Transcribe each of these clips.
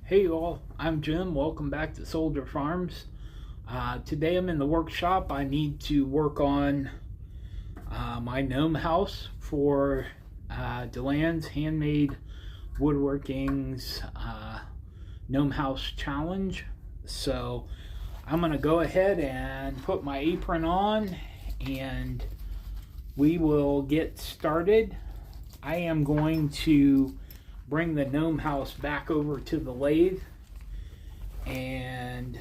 Hey all, I'm Jim. Welcome back to Soldier Farms. Today I'm in the workshop. I need to work on my gnome house for Delan's Handmade Woodworking's Gnome House Challenge. So I'm going to go ahead and put my apron on and we will get started. I am going to bring the gnome house back over to the lathe, and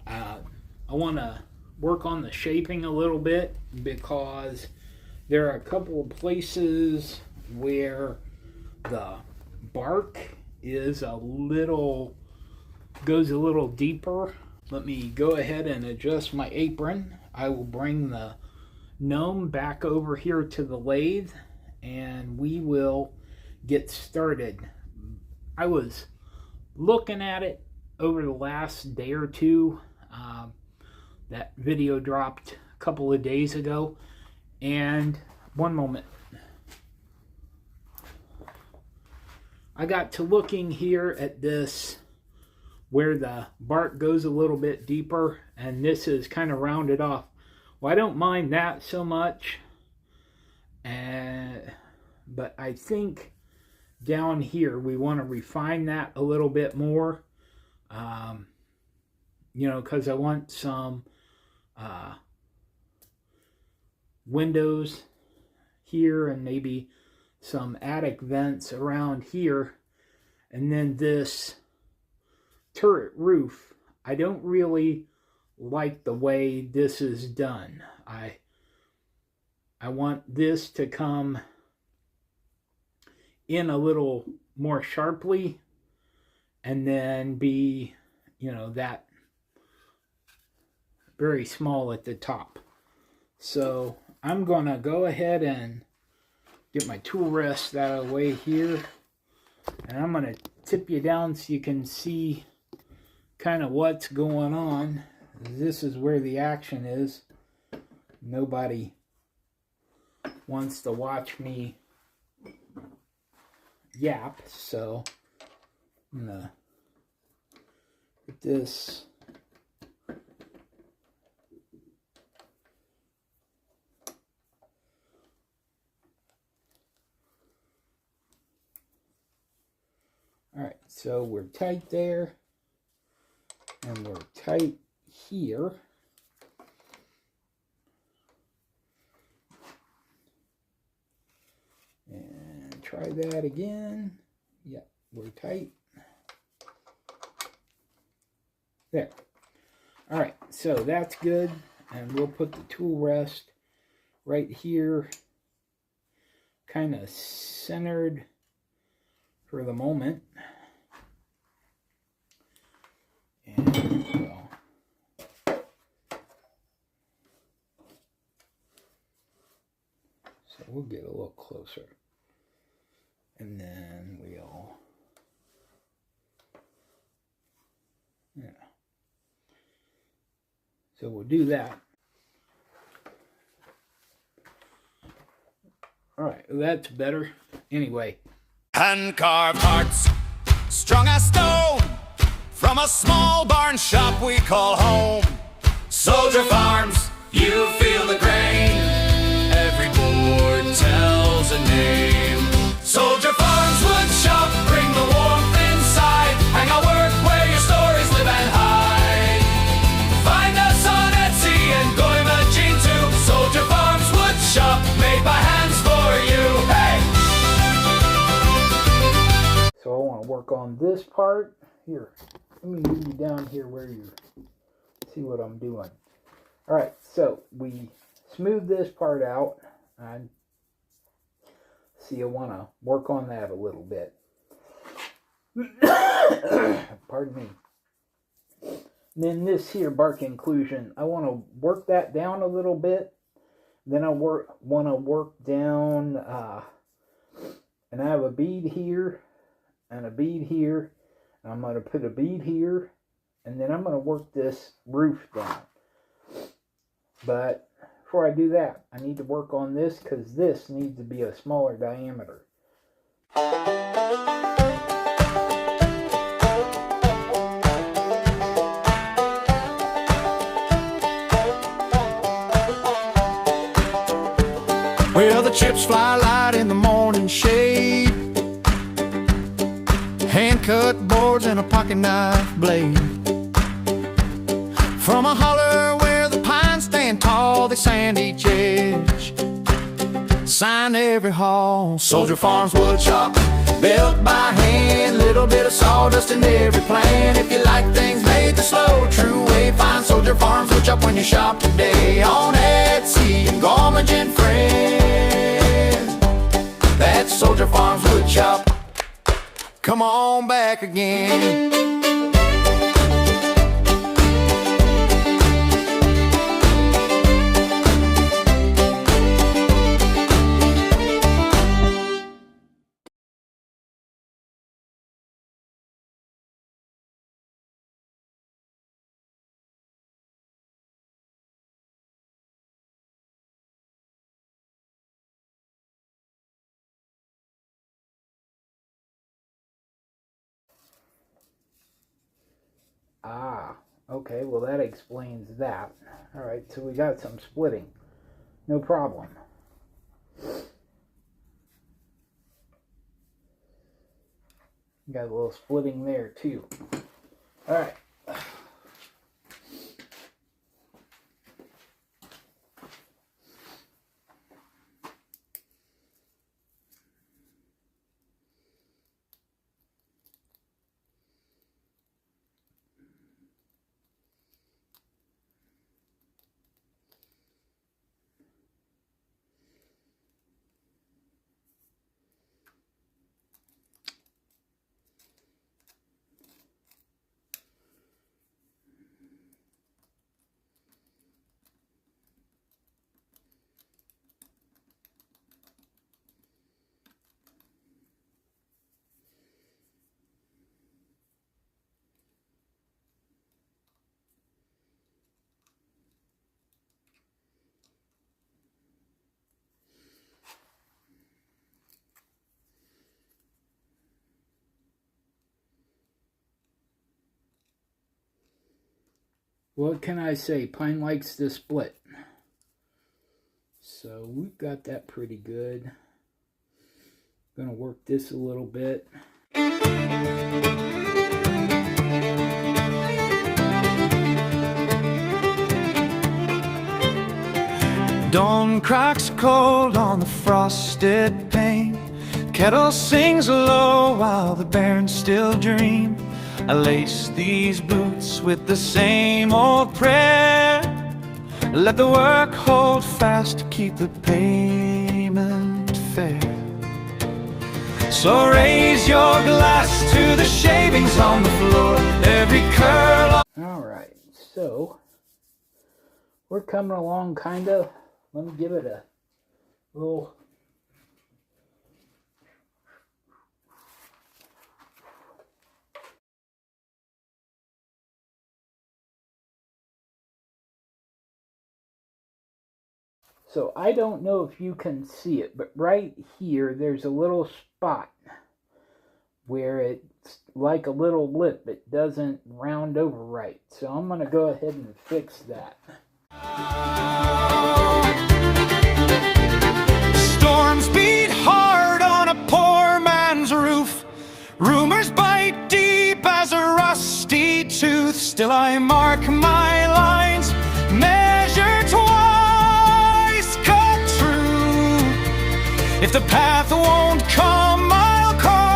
I want to work on the shaping a little bit because there are a couple of places where the bark is goes a little deeper. Let me go ahead and adjust my apron. I will bring the gnome back over here to the lathe and we will get started. I was looking at it over the last day or two. That video dropped a couple of days ago, and one moment. I got to looking here at this where the bark goes a little bit deeper and this is kind of rounded off. Well, I don't mind that so much, but I think down here we want to refine that a little bit more, because I want some windows here and maybe some attic vents around here, and then this turret roof. I don't really like the way this is done. I want this to come in a little more sharply and then be, that very small at the top. So I'm gonna go ahead and get my tool rest out of the way here, and I'm gonna tip you down so you can see kind of what's going on. This is where the action is. Nobody wants to watch me yap, so I'm gonna put this alright. So we're tight there and we're tight here. And try that again. Yep, we're tight. There. Alright, so that's good. And we'll put the tool rest right here, kind of centered for the moment. And so we'll get a little closer. And then we'll, so we'll do that. All right, well, that's better. Anyway. Hand-carved hearts, strung as stone, from a small barn shop we call home. Soldier Farms, you feel the grain. Every board tells a name. Soldier Farms wood shop, bring the warmth inside. Hang our work where your stories live and hide. Find us on Etsy and Goimagine too. Soldier Farms wood shop, made by hands for you. Hey! So I want to work on this part. Here, let me move you down here where you see what I'm doing. Alright, so we smooth this part out. And see, I want to work on that a little bit. Pardon me. And then this here bark inclusion, I want to work that down a little bit. Then I want to work down, and I have a bead here and a bead here. And I'm going to put a bead here, and then I'm going to work this roof down. But before I do that, I need to work on this because this needs to be a smaller diameter. Chips fly light in the morning shade. Hand-cut boards and a pocket knife blade. From a holler where the pines stand tall, they sand each edge, sign every hall. Soldier Farms wood shop, built by hand, little bit of sawdust in every plan. If you like things made the slow, true way, find Soldier Farms wood shop when you shop today on Etsy and Garmin and Friend. That's Soldier Farms wood shop. Come on back again. Ah, okay, well that explains that. Alright, so we got some splitting. No problem. Got a little splitting there too. Alright. What can I say? Pine likes to split. So we've got that pretty good. Gonna work this a little bit. Dawn cracks cold on the frosted pane. Kettle sings low while the bairns still dream. I lace these boots with the same old prayer. Let the work hold fast to keep the payment fair. So raise your glass to the shavings on the floor. Every curl. Alright, so we're coming along kind of. Let me give it a little. So I don't know if you can see it, but right here there's a little spot where it's like a little lip. It doesn't round over right. So I'm going to go ahead and fix that. Storms beat hard on a poor man's roof. Rumors bite deep as a rusty tooth. Still I mark my lines, measure twice, cut true. If the path won't come, I'll carve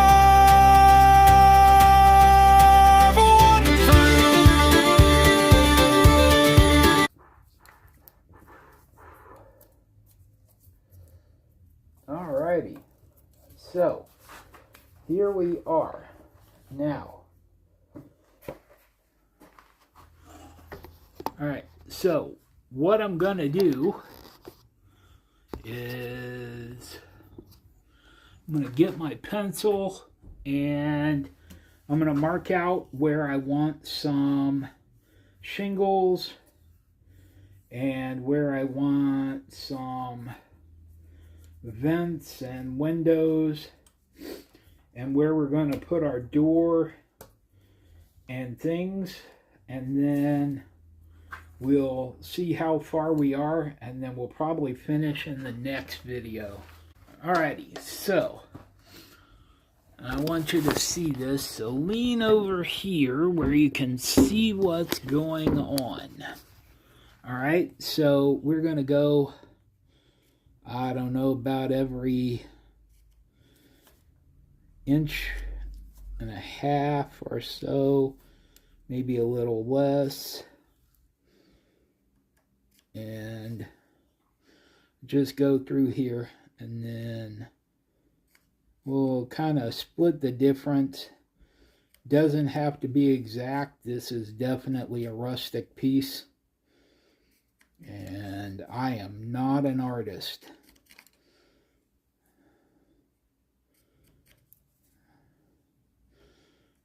one through. Alrighty. So here we are. Now. Alright, so what I'm going to do is I'm going to get my pencil and I'm going to mark out where I want some shingles and where I want some vents and windows and where we're going to put our door and things, and then we'll see how far we are, and then we'll probably finish in the next video. Alrighty, so I want you to see this, so lean over here where you can see what's going on. Alright, so we're going to go, I don't know, about every inch and a half or so, maybe a little less, and just go through here, and then we'll kind of split the difference. Doesn't have to be exact. This is definitely a rustic piece, and I am not an artist.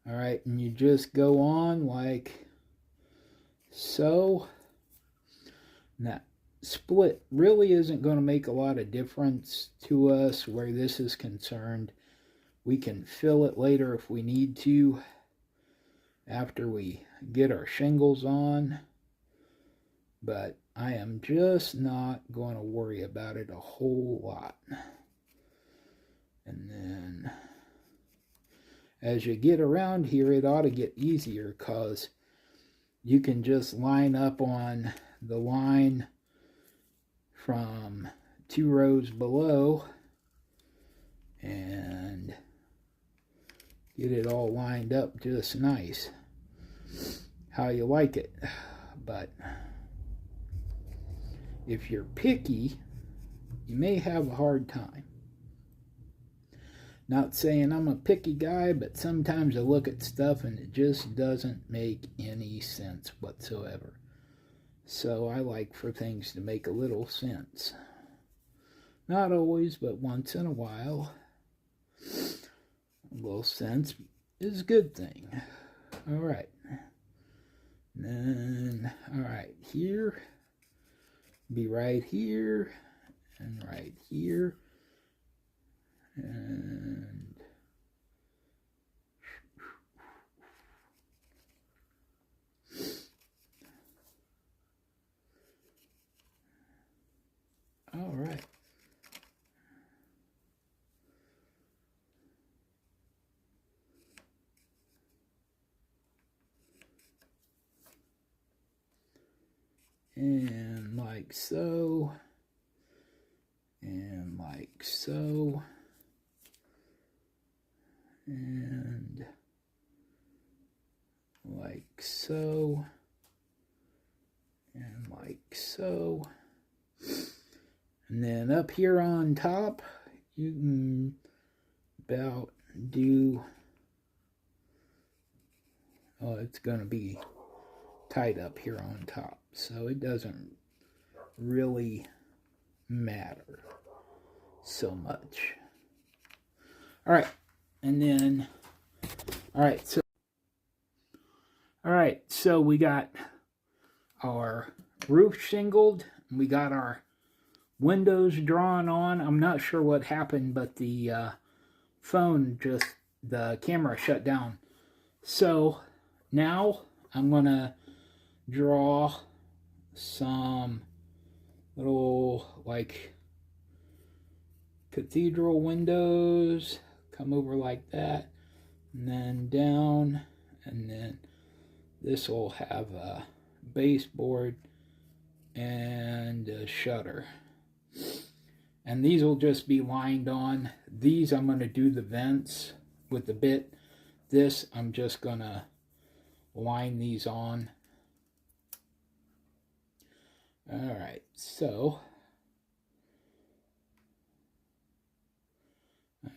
Alright, and you just go on like so. Now, split really isn't going to make a lot of difference to us where this is concerned. We can fill it later if we need to after we get our shingles on, but I am just not going to worry about it a whole lot. And then as you get around here, it ought to get easier because you can just line up on the line from 2 rows below and get it all lined up just nice. How you like it. But if you're picky, you may have a hard time. Not saying I'm a picky guy, but sometimes I look at stuff and it just doesn't make any sense whatsoever. So I like for things to make a little sense. Not always, but once in a while. A little sense is a good thing. Alright. Then, alright, here. Be right here. And right here. And all right. And like so. And like so. And like so, and like so. And then up here on top, you can about do, oh, it's going to be tight up here on top, so it doesn't really matter so much. All right. And then, all right, so we got our roof shingled, and we got our windows drawn on. I'm not sure what happened, but the the camera shut down. So now I'm gonna draw some little like cathedral windows. Come over like that, and then down, and then this will have a baseboard and a shutter. And these will just be lined on. These I'm going to do the vents with the bit. This I'm just going to line these on. Alright, so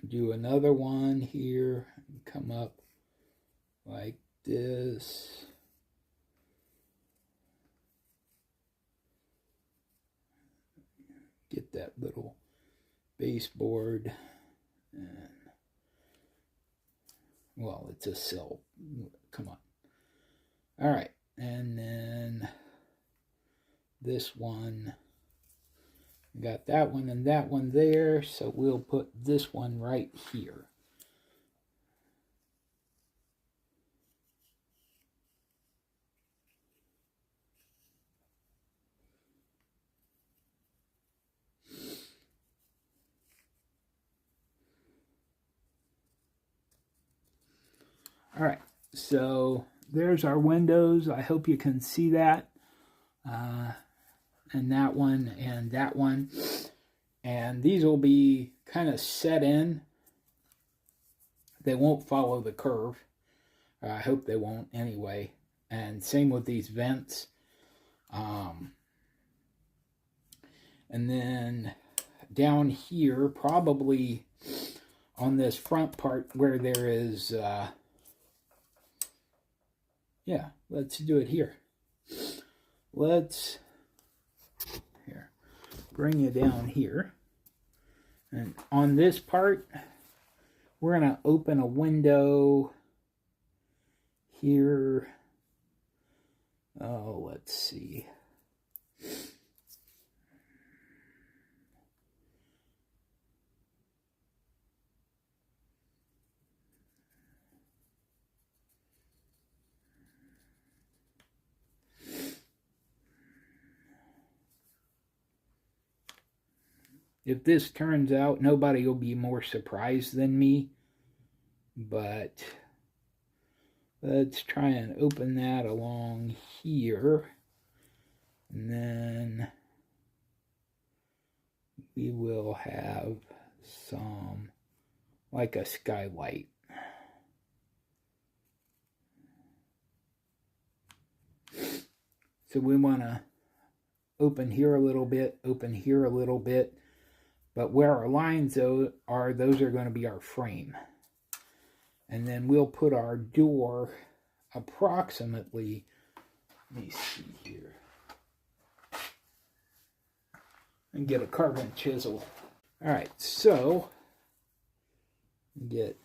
do another one here and come up like this. Get that little baseboard, and well, it's a sill. Come on. All right, and then this one. Got that one and that one there, so we'll put this one right here. All right, so there's our windows. I hope you can see that. And that one and that one. And these will be kind of set in. They won't follow the curve. I hope they won't anyway. And same with these vents. And then down here, probably on this front part where there is, yeah, let's do it here. Let's, here, bring you down here. And on this part, we're going to open a window here. Oh, let's see. If this turns out, nobody will be more surprised than me. But let's try and open that along here. And then we will have some, like a skylight. So we want to open here a little bit, open here a little bit. But where our lines are, those are going to be our frame. And then we'll put our door approximately, let me see here, and get a carbon chisel. All right, so let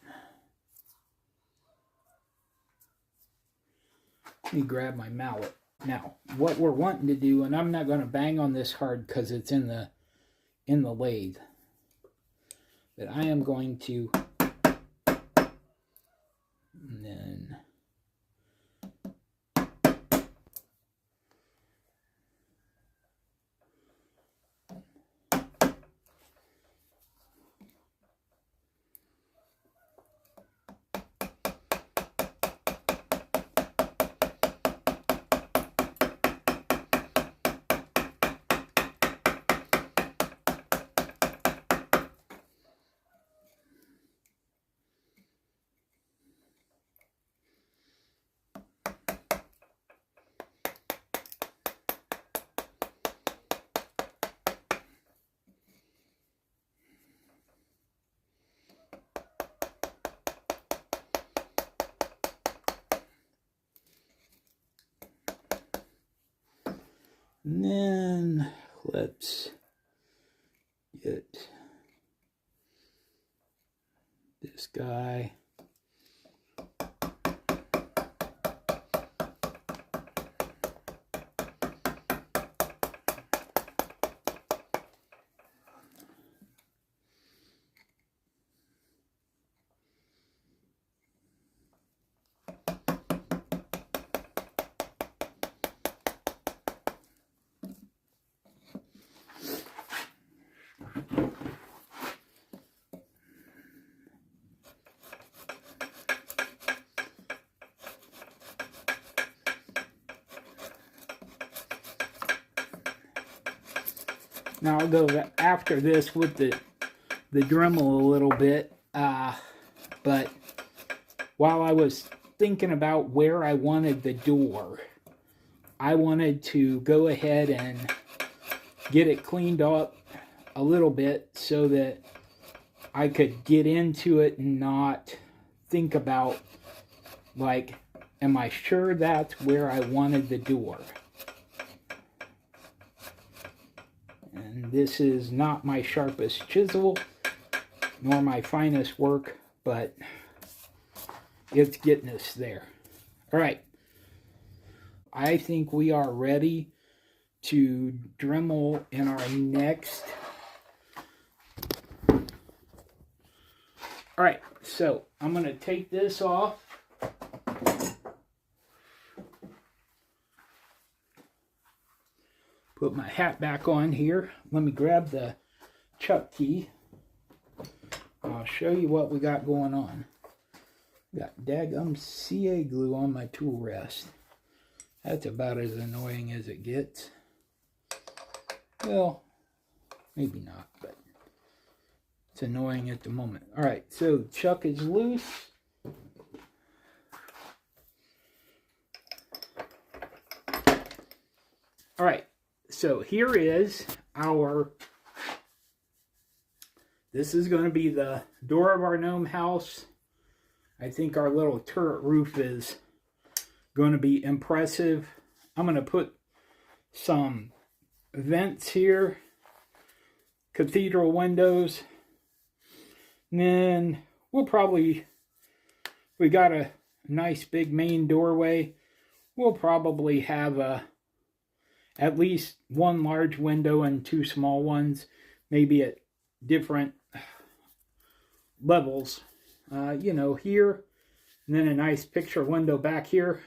me grab my mallet. Now, what we're wanting to do, and I'm not going to bang on this hard because it's in the lathe, but I am going to, and then let's get this guy. Now I'll go after this with the Dremel a little bit, but while I was thinking about where I wanted the door, I wanted to go ahead and get it cleaned up a little bit so that I could get into it and not think about, like, am I sure that's where I wanted the door? And this is not my sharpest chisel, nor my finest work, but it's getting us there. All right. I think we are ready to Dremel in our next. All right, so I'm going to take this off. Put my hat back on here. Let me grab the chuck key. I'll show you what we got going on. Got daggum CA glue on my tool rest. That's about as annoying as it gets. Well, maybe not, but it's annoying at the moment. Alright, so chuck is loose. Alright, so here is our, this is going to be the door of our gnome house. I think our little turret roof is going to be impressive. I'm going to put some vents here, cathedral windows, and then we'll probably, we got a nice big main doorway. We'll probably have at least one large window and two small ones, maybe at different levels. You know, here, and then a nice picture window back here,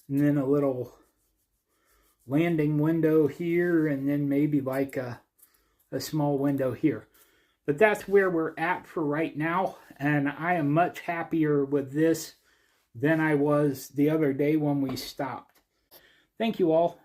and then a little landing window here, and then maybe like a small window here. But that's where we're at for right now, and I am much happier with this than I was the other day when we stopped. Thank you all.